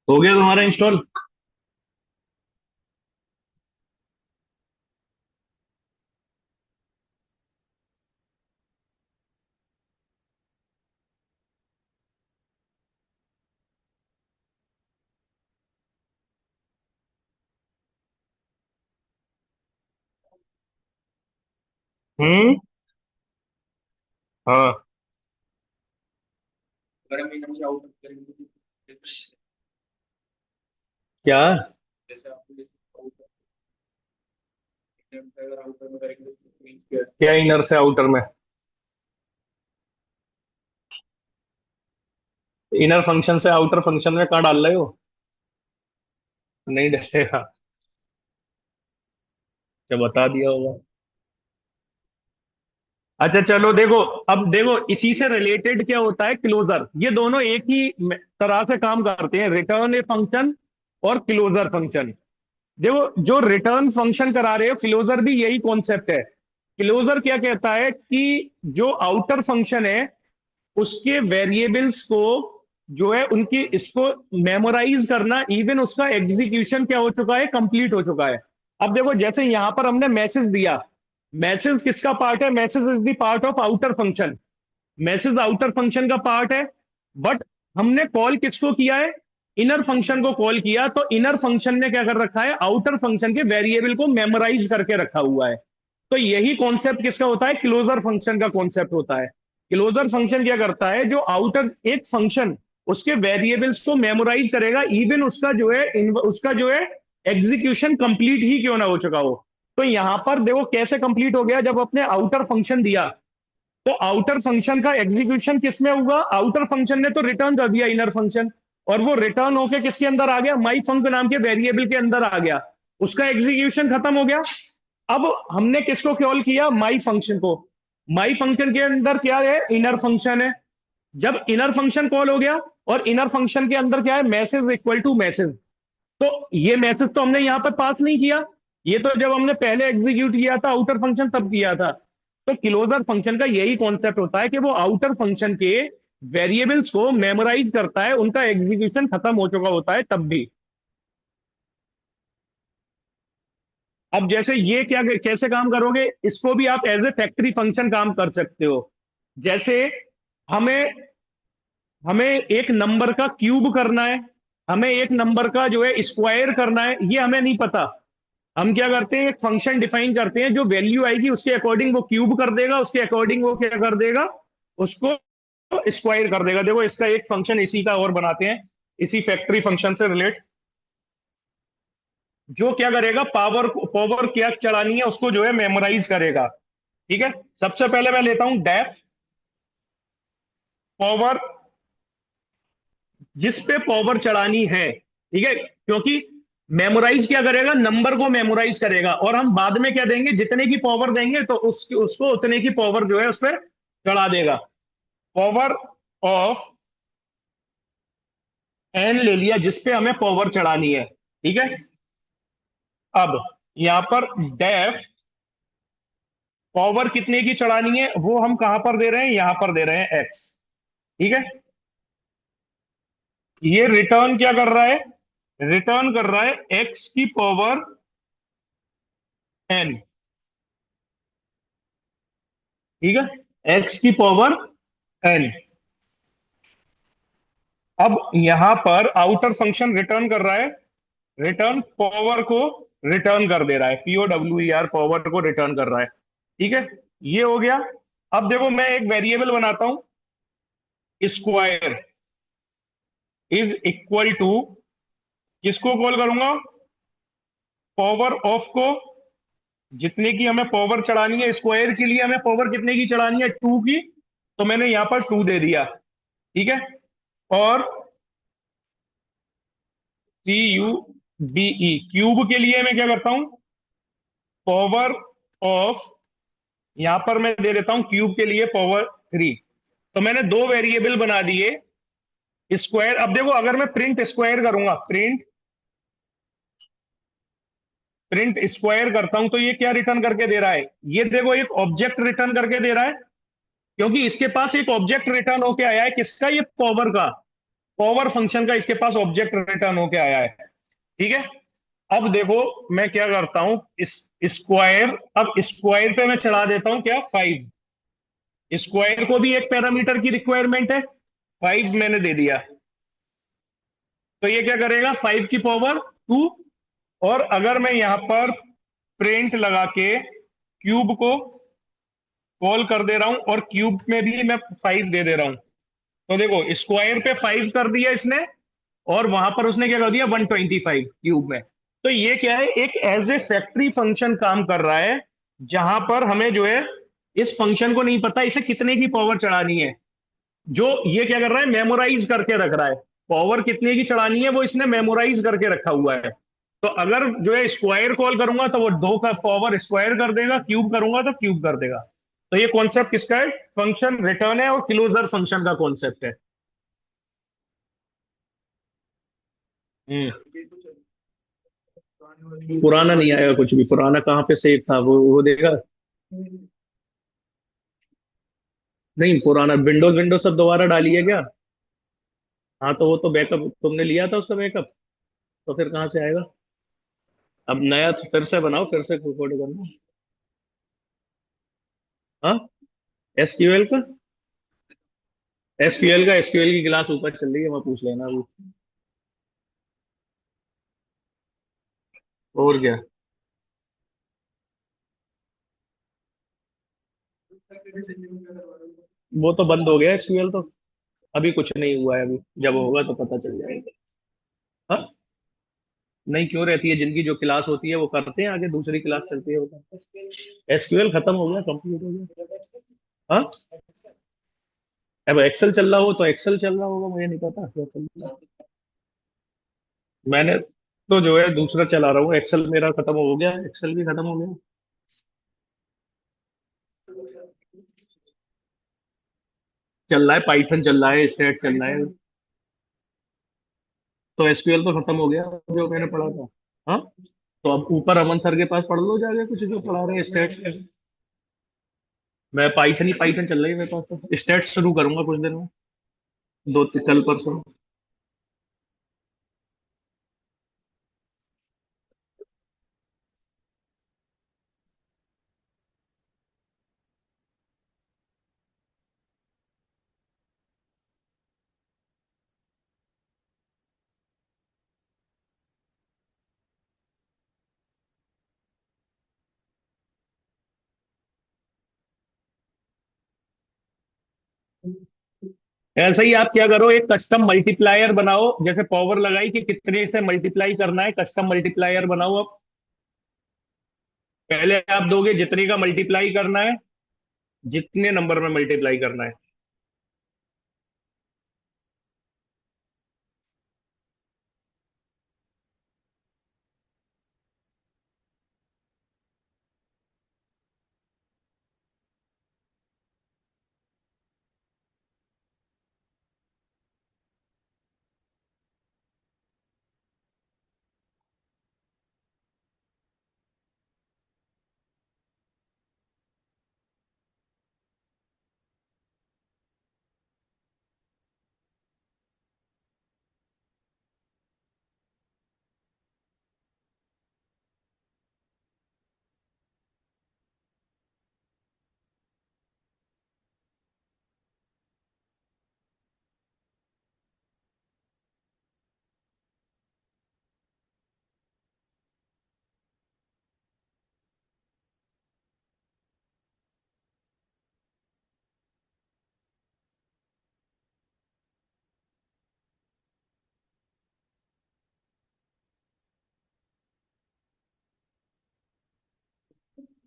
हो गया तुम्हारा इंस्टॉल? हम्म। हाँ। क्या? क्या इनर से आउटर में? इनर फंक्शन से आउटर फंक्शन में कहाँ डाल रहे हो? नहीं डलेगा। क्या बता दिया होगा। अच्छा चलो देखो। अब देखो इसी से रिलेटेड क्या होता है, क्लोजर। ये दोनों एक ही तरह से काम करते हैं, रिटर्न ए फंक्शन और क्लोजर फंक्शन। देखो जो रिटर्न फंक्शन करा रहे हो, क्लोजर भी यही कॉन्सेप्ट है। क्लोजर क्या कहता है कि जो आउटर फंक्शन है उसके वेरिएबल्स को जो है उनकी इसको मेमोराइज करना, इवन उसका एग्जीक्यूशन क्या हो चुका है, कंप्लीट हो चुका है। अब देखो जैसे यहां पर हमने मैसेज दिया। मैसेज किसका पार्ट है? Message is the part of outer function. Message outer function का पार्ट है। बट हमने कॉल किसको किया है? इनर फंक्शन को कॉल किया, तो इनर फंक्शन ने क्या कर रखा है, आउटर फंक्शन के वेरिएबल को मेमोराइज करके रखा हुआ है। तो यही कॉन्सेप्ट किसका होता है? क्लोजर फंक्शन का कॉन्सेप्ट होता है। क्लोजर फंक्शन क्या करता है, जो आउटर एक फंक्शन उसके वेरिएबल्स को मेमोराइज करेगा, इवन उसका जो है उसका जो है एग्जीक्यूशन कंप्लीट ही क्यों ना हो चुका हो। तो यहां पर देखो कैसे कंप्लीट हो गया, जब अपने आउटर फंक्शन दिया तो आउटर फंक्शन का एग्जीक्यूशन किसमें हुआ? आउटर फंक्शन ने तो रिटर्न कर दिया इनर फंक्शन, और वो रिटर्न होके किसके अंदर आ गया? माई फंक नाम के वेरिएबल के अंदर आ गया। उसका एग्जीक्यूशन खत्म हो गया। अब हमने किसको कॉल किया? माई फंक्शन को। माई फंक्शन के अंदर क्या है? इनर फंक्शन है। जब इनर फंक्शन कॉल हो गया, और इनर फंक्शन के अंदर क्या है? Message equal to message. तो ये मैसेज तो हमने यहां पर पास नहीं किया। ये तो जब हमने पहले एग्जीक्यूट किया था आउटर फंक्शन तब किया था। तो क्लोजर फंक्शन का यही कॉन्सेप्ट होता है कि वो आउटर फंक्शन के वेरिएबल्स को मेमोराइज करता है, उनका एग्जीक्यूशन खत्म हो चुका होता है तब भी। अब जैसे ये क्या कैसे काम करोगे, इसको भी आप एज ए फैक्ट्री फंक्शन काम कर सकते हो। जैसे हमें हमें एक नंबर का क्यूब करना है, हमें एक नंबर का जो है स्क्वायर करना है, ये हमें नहीं पता। हम क्या करते हैं, एक फंक्शन डिफाइन करते हैं, जो वैल्यू आएगी उसके अकॉर्डिंग वो क्यूब कर देगा, उसके अकॉर्डिंग वो क्या कर देगा, उसको स्क्वायर कर देगा। देखो इसका एक फंक्शन इसी का और बनाते हैं, इसी फैक्ट्री फंक्शन से रिलेट। जो क्या करेगा, पावर पावर क्या चढ़ानी है उसको जो है मेमोराइज करेगा। ठीक है। सबसे पहले मैं लेता हूं डेफ पावर, जिस पे पावर चढ़ानी है। ठीक है, क्योंकि मेमोराइज क्या करेगा, नंबर को मेमोराइज करेगा, और हम बाद में क्या देंगे, जितने की पावर देंगे तो उसको उतने की पावर जो है उस पर चढ़ा देगा। पावर ऑफ एन ले लिया, जिसपे हमें पावर चढ़ानी है। ठीक है। अब यहां पर डेफ पावर कितने की चढ़ानी है वो हम कहां पर दे रहे हैं, यहां पर दे रहे हैं एक्स। ठीक है। ये रिटर्न क्या कर रहा है? रिटर्न कर रहा है एक्स की पावर एन। ठीक है, एक्स की पावर एन। अब यहां पर आउटर फंक्शन रिटर्न कर रहा है, रिटर्न पावर को रिटर्न कर दे रहा है, POWER पावर को रिटर्न कर रहा है। ठीक है, ये हो गया। अब देखो मैं एक वेरिएबल बनाता हूं, स्क्वायर इज इक्वल टू, किसको कॉल करूंगा? पावर ऑफ को। जितने की हमें पावर चढ़ानी है, स्क्वायर के लिए हमें पावर कितने की चढ़ानी है, 2 की। तो मैंने यहां पर 2 दे दिया। ठीक है। और CUBE क्यूब के लिए मैं क्या करता हूं, पावर ऑफ, यहां पर मैं दे देता हूं क्यूब के लिए पावर 3। तो मैंने दो वेरिएबल बना दिए, स्क्वायर। अब देखो अगर मैं प्रिंट स्क्वायर करूंगा, प्रिंट प्रिंट स्क्वायर करता हूं, तो ये क्या रिटर्न करके दे रहा है? ये देखो एक ऑब्जेक्ट रिटर्न करके दे रहा है, क्योंकि इसके पास एक ऑब्जेक्ट रिटर्न होके आया है, किसका? ये पावर का। पावर फंक्शन का इसके पास ऑब्जेक्ट रिटर्न होके आया है। ठीक है। अब देखो मैं क्या करता हूं, इस स्क्वायर, अब स्क्वायर पे मैं चढ़ा देता हूं क्या, 5। स्क्वायर को भी एक पैरामीटर की रिक्वायरमेंट है, 5 मैंने दे दिया। तो ये क्या करेगा, 5 की पावर 2। और अगर मैं यहां पर प्रिंट लगा के क्यूब को कॉल कर दे रहा हूं और क्यूब में भी मैं 5 दे दे रहा हूं, तो देखो स्क्वायर पे 5 कर दिया इसने, और वहां पर उसने क्या कर दिया, 125 क्यूब में। तो ये क्या है, एक एज ए फैक्ट्री फंक्शन काम कर रहा है, जहां पर हमें जो है इस फंक्शन को नहीं पता इसे कितने की पावर चढ़ानी है। जो ये क्या कर रहा है, मेमोराइज करके रख रहा है, पावर कितने की चढ़ानी है वो इसने मेमोराइज करके रखा हुआ है। तो अगर जो है स्क्वायर कॉल करूंगा तो वो 2 का पावर स्क्वायर कर देगा, क्यूब करूंगा तो क्यूब कर देगा। तो ये कॉन्सेप्ट किसका है, फंक्शन रिटर्न है और क्लोजर फंक्शन का कॉन्सेप्ट है। हम्म। पुराना नहीं आएगा कुछ भी, पुराना कहाँ पे सेव था, वो देगा। नहीं, पुराना विंडोज विंडोज सब दोबारा डाली है क्या। हाँ तो वो तो बैकअप तुमने लिया था उसका बैकअप, तो फिर कहाँ से आएगा। अब नया तो फिर से बनाओ, फिर से कोड करना। हाँ, एसक्यूएल का, एसक्यूएल की क्लास ऊपर चल रही है, वहाँ पूछ लेना अभी। और क्या। वो तो बंद हो गया एसक्यूएल तो, अभी कुछ नहीं हुआ है, अभी जब होगा तो पता चल जाएगा। हाँ, नहीं क्यों रहती है, जिनकी जो क्लास होती है वो करते हैं, आगे दूसरी क्लास चलती है वो। एसक्यूएल खत्म हो गया, कंप्लीट हो गया। हाँ, अब एक्सेल चल रहा हो तो एक्सेल चल रहा होगा, मुझे नहीं पता क्या चल रहा है। मैंने तो जो है दूसरा चला रहा हूँ, एक्सेल मेरा खत्म हो गया, एक्सेल भी खत्म हो गया। चल रहा है पाइथन, चल रहा है स्टेट चल रहा है। तो एसक्यूएल तो खत्म हो गया जो मैंने पढ़ा था। हाँ, तो अब ऊपर अमन सर के पास पढ़ लो जाके, कुछ जो पढ़ा रहे हैं स्टेट। मैं पाइथन ही पाइथन चल रही है मेरे पास, तो स्टेट शुरू करूंगा कुछ दिन में, कल परसों। ऐसा ही आप क्या करो, एक कस्टम मल्टीप्लायर बनाओ, जैसे पावर लगाई कि कितने से मल्टीप्लाई करना है, कस्टम मल्टीप्लायर बनाओ। अब पहले आप दोगे जितने का मल्टीप्लाई करना है, जितने नंबर में मल्टीप्लाई करना है।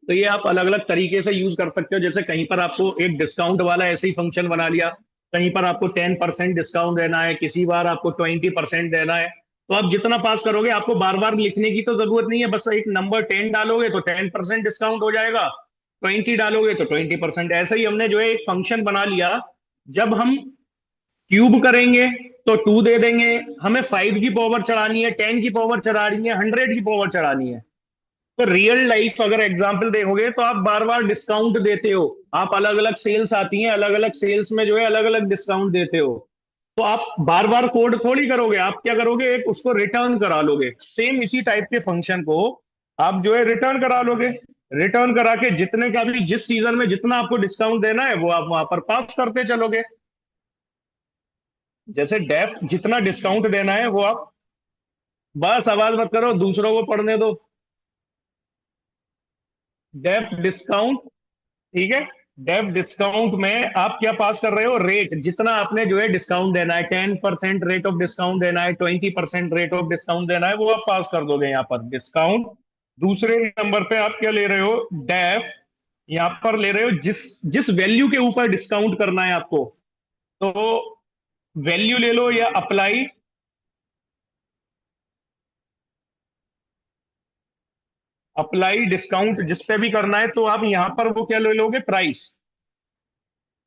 तो ये आप अलग अलग तरीके से यूज कर सकते हो, जैसे कहीं पर आपको एक डिस्काउंट वाला ऐसे ही फंक्शन बना लिया, कहीं पर आपको 10% डिस्काउंट देना है, किसी बार आपको 20% देना है। तो आप जितना पास करोगे, आपको बार बार लिखने की तो जरूरत नहीं है, बस एक नंबर 10 डालोगे तो 10% डिस्काउंट हो जाएगा, 20 डालोगे तो 20%। ऐसा ही हमने जो है एक फंक्शन बना लिया, जब हम क्यूब करेंगे तो 2 दे देंगे, हमें 5 की पावर चढ़ानी है, 10 की पावर चढ़ानी है, 100 की पावर चढ़ानी है। तो रियल लाइफ अगर एग्जांपल देखोगे तो आप बार बार डिस्काउंट देते हो, आप अलग अलग सेल्स आती हैं, अलग अलग सेल्स में जो है अलग अलग डिस्काउंट देते हो। तो आप बार बार कोड थोड़ी करोगे, आप क्या करोगे, एक उसको रिटर्न करा लोगे। सेम इसी टाइप के फंक्शन को आप जो है रिटर्न करा लोगे। रिटर्न करा के जितने का भी जिस सीजन में जितना आपको डिस्काउंट देना है वो आप वहां पर पास करते चलोगे। जैसे डेफ जितना डिस्काउंट देना है वो आप, बस आवाज मत करो, दूसरों को पढ़ने दो। डेफ डिस्काउंट, ठीक है। डेफ डिस्काउंट में आप क्या पास कर रहे हो, रेट जितना आपने जो है डिस्काउंट देना है, 10% रेट ऑफ डिस्काउंट देना है, 20% रेट ऑफ डिस्काउंट देना है, वो आप पास कर दोगे यहाँ पर डिस्काउंट। दूसरे नंबर पे आप क्या ले रहे हो, डेफ, यहाँ पर ले रहे हो जिस जिस वैल्यू के ऊपर डिस्काउंट करना है आपको, तो वैल्यू ले लो या अप्लाई। अप्लाई डिस्काउंट जिस पे भी करना है तो आप यहां पर वो क्या ले लोगे, प्राइस।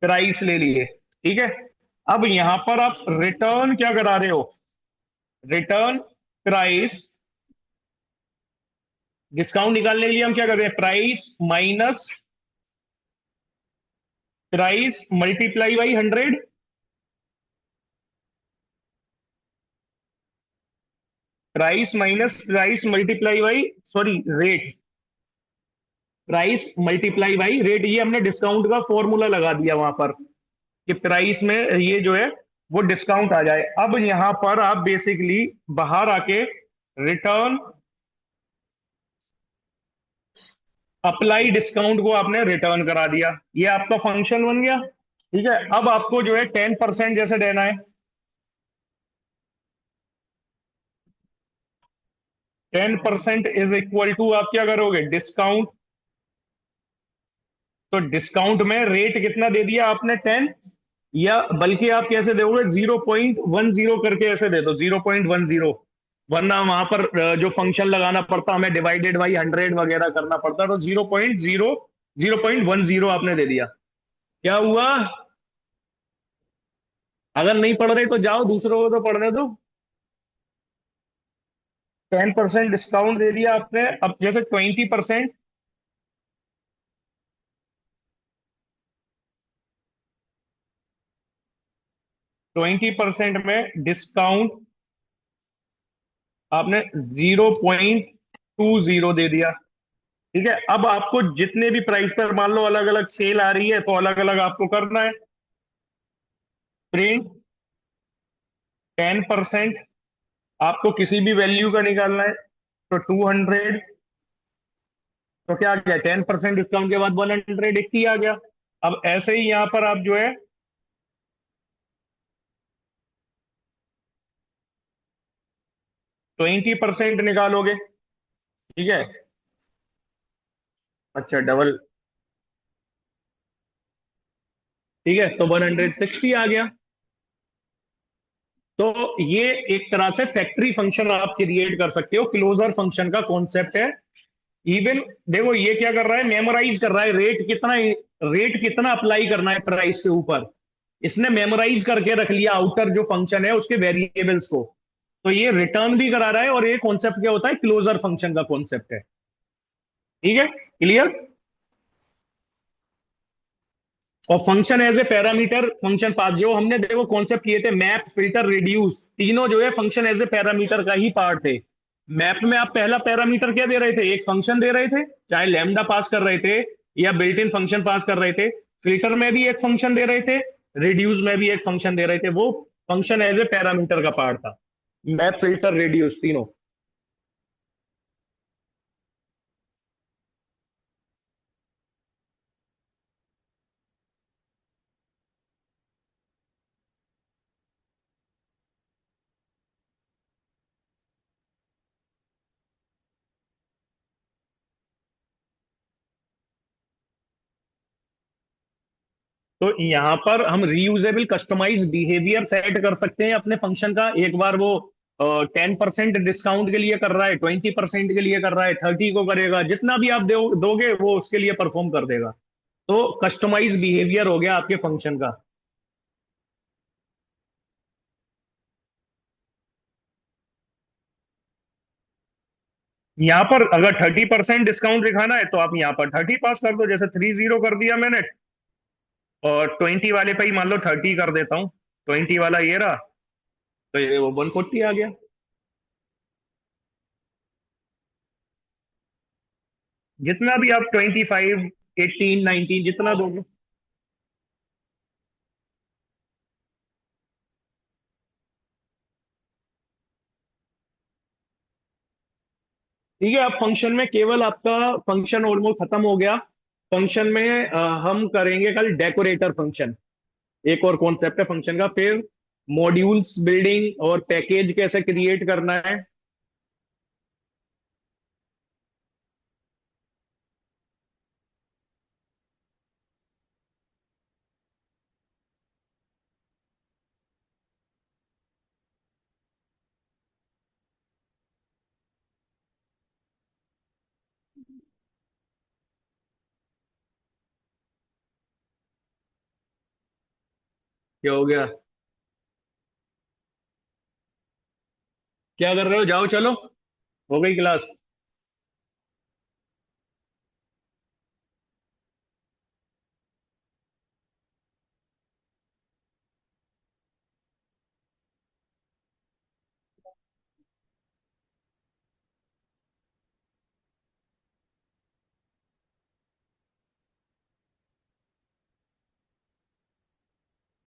प्राइस ले लिए, ठीक है। अब यहां पर आप रिटर्न क्या करा रहे हो, रिटर्न प्राइस। डिस्काउंट निकालने के लिए हम क्या कर रहे हैं, price minus price multiply by 100। Price minus price multiply by, sorry, rate. Price multiply by rate, ये हमने डिस्काउंट का फॉर्मूला लगा दिया वहां पर कि प्राइस में ये जो है वो डिस्काउंट आ जाए। अब यहां पर आप बेसिकली बाहर आके रिटर्न अप्लाई डिस्काउंट को आपने रिटर्न करा दिया, ये आपका फंक्शन बन गया, ठीक है। अब आपको जो है 10% जैसे देना है, 10% इज इक्वल टू आप क्या करोगे, डिस्काउंट। तो डिस्काउंट में रेट कितना दे दिया आपने, 10, या बल्कि आप कैसे दोगे, 0.10 करके ऐसे दे दो, 0.10। वरना वहां पर जो फंक्शन लगाना पड़ता, हमें डिवाइडेड बाई 100 वगैरह करना पड़ता, तो 0.10 आपने दे दिया। क्या हुआ, अगर नहीं पढ़ रहे तो जाओ दूसरों को तो पढ़ने दो। 10% डिस्काउंट दे दिया आपने, अब जैसे 20%, 20% में डिस्काउंट आपने 0.20 दे दिया, ठीक है। अब आपको जितने भी प्राइस पर मान लो अलग अलग सेल आ रही है तो अलग अलग आपको करना है। प्रिंट 10% आपको किसी भी वैल्यू का निकालना है, तो 200। तो क्या आ गया, 10% डिस्काउंट के बाद 180 आ गया। अब ऐसे ही यहां पर आप जो है 20% निकालोगे, ठीक है। अच्छा, डबल, ठीक है, तो 160 आ गया। तो ये एक तरह से फैक्ट्री फंक्शन आप क्रिएट कर सकते हो, क्लोजर फंक्शन का कॉन्सेप्ट है। इवन देखो ये क्या कर रहा है, मेमोराइज कर रहा है रेट कितना अप्लाई करना है प्राइस के ऊपर। इसने मेमोराइज करके रख लिया आउटर जो फंक्शन है उसके वेरिएबल्स को। तो ये रिटर्न भी करा रहा है, और ये कॉन्सेप्ट क्या होता है, क्लोजर फंक्शन का कॉन्सेप्ट है, ठीक है, क्लियर। और function as a parameter, function path जो हमने देखो कॉन्सेप्ट किए थे, मैप, फिल्टर, रिड्यूस, तीनों जो है फंक्शन एज ए पैरामीटर का ही पार्ट थे। मैप में आप पहला पैरामीटर क्या दे रहे थे, एक फंक्शन दे रहे थे, चाहे लैम्डा पास कर रहे थे या बिल्ट इन फंक्शन पास कर रहे थे। फिल्टर में भी एक फंक्शन दे रहे थे, रिड्यूस में भी एक फंक्शन दे रहे थे, वो फंक्शन एज ए पैरामीटर का पार्ट था। मैप, फिल्टर, रिड्यूस तीनों। तो यहाँ पर हम रीयूजेबल कस्टमाइज बिहेवियर सेट कर सकते हैं अपने फंक्शन का। एक बार वो 10% डिस्काउंट के लिए कर रहा है, 20% के लिए कर रहा है, 30 को करेगा, जितना भी आप दोगे वो उसके लिए परफॉर्म कर देगा। तो कस्टमाइज बिहेवियर हो गया आपके फंक्शन का। यहाँ पर अगर 30% डिस्काउंट दिखाना है तो आप यहाँ पर 30 पास कर दो, जैसे 30 कर दिया मैंने, और 20 वाले पे ही मान लो 30 कर देता हूँ। 20 वाला ये रहा, तो ये वो 140 आ गया। जितना भी आप 25, 18, 19 जितना दोगे। ठीक है, अब फंक्शन में केवल आपका फंक्शन ऑलमोस्ट खत्म हो गया। फंक्शन में हम करेंगे कल डेकोरेटर फंक्शन। एक और कॉन्सेप्ट है फंक्शन का। फिर मॉड्यूल्स बिल्डिंग और पैकेज कैसे क्रिएट करना है। क्या हो गया? क्या कर रहे हो? जाओ चलो, हो गई क्लास।